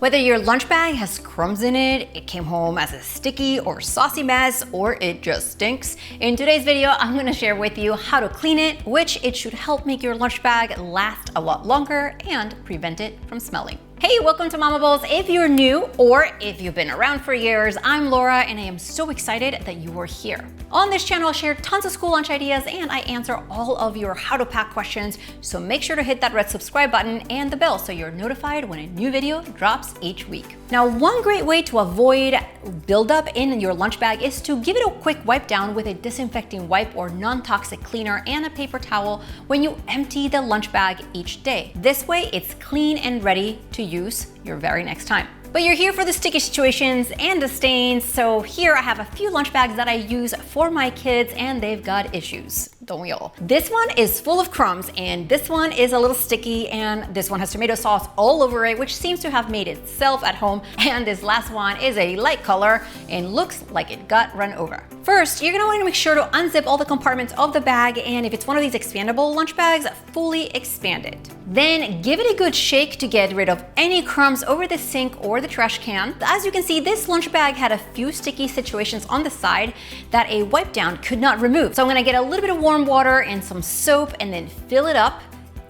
Whether your lunch bag has crumbs in it, it came home as a sticky or saucy mess, or it just stinks, in today's video, I'm gonna share with you how to clean it, which it should help make your lunch bag last a lot longer and prevent it from smelling. Hey, welcome to MOMables. If you're new or if you've been around for years, I'm Laura and I am so excited that you are here. On this channel, I share tons of school lunch ideas and I answer all of your how to pack questions, so make sure to hit that red subscribe button and the bell so you're notified when a new video drops each week. Now, one great way to avoid buildup in your lunch bag is to give it a quick wipe down with a disinfecting wipe or non-toxic cleaner and a paper towel when you empty the lunch bag each day. This way, it's clean and ready to use your very next time. But you're here for the sticky situations and the stains, so here I have a few lunch bags that I use for my kids and they've got issues, don't we all? This one is full of crumbs and this one is a little sticky and this one has tomato sauce all over it, which seems to have made itself at home, and this last one is a light color and looks like it got run over. First, you're gonna want to make sure to unzip all the compartments of the bag, and if it's one of these expandable lunch bags, fully expand it. Then give it a good shake to get rid of any crumbs over the sink or the trash can. As you can see, this lunch bag had a few sticky situations on the side that a wipe down could not remove. So I'm gonna get a little bit of warm water and some soap and then fill it up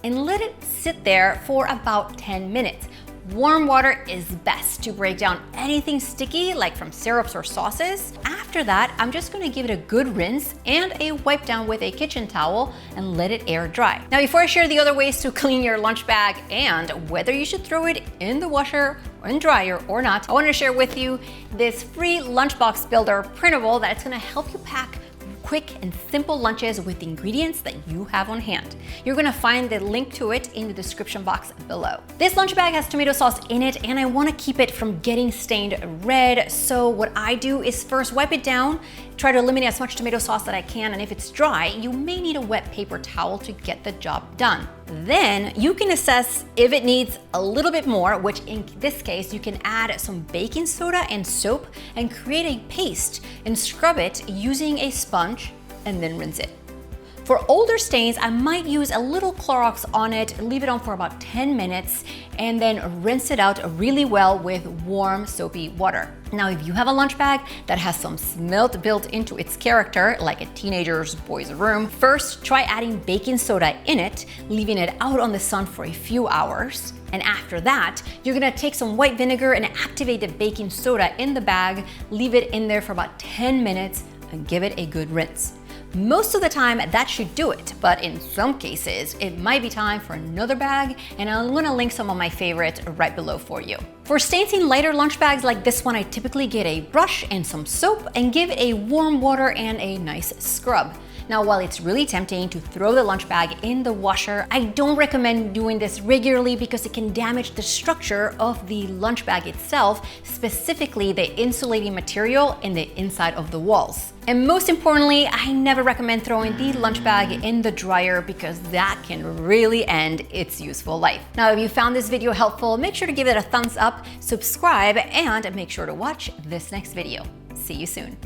and let it sit there for about 10 minutes. Warm water is best to break down anything sticky, like from syrups or sauces. After that, I'm just gonna give it a good rinse and a wipe down with a kitchen towel and let it air dry. Now, before I share the other ways to clean your lunch bag and whether you should throw it in the washer or in dryer or not, I wanna share with you this free lunchbox builder printable that's gonna help you pack quick and simple lunches with the ingredients that you have on hand. You're gonna find the link to it in the description box below. This lunch bag has tomato sauce in it and I wanna keep it from getting stained red. So what I do is first wipe it down, try to eliminate as much tomato sauce that I can, and if it's dry, you may need a wet paper towel to get the job done. Then you can assess if it needs a little bit more, which in this case, you can add some baking soda and soap and create a paste and scrub it using a sponge and then rinse it. For older stains, I might use a little Clorox on it, leave it on for about 10 minutes, and then rinse it out really well with warm, soapy water. Now, if you have a lunch bag that has some smelt built into its character, like a teenager's boy's room, first try adding baking soda in it, leaving it out on the sun for a few hours. And after that, you're gonna take some white vinegar and activate the baking soda in the bag, leave it in there for about 10 minutes, and give it a good rinse. Most of the time, that should do it, but in some cases, it might be time for another bag, and I'm gonna link some of my favorites right below for you. For staining lighter lunch bags like this one, I typically get a brush and some soap and give it a warm water and a nice scrub. Now, while it's really tempting to throw the lunch bag in the washer, I don't recommend doing this regularly because it can damage the structure of the lunch bag itself, specifically the insulating material in the inside of the walls. And most importantly, I never recommend throwing the lunch bag in the dryer because that can really end its useful life. Now, if you found this video helpful, make sure to give it a thumbs up, subscribe, and make sure to watch this next video. See you soon.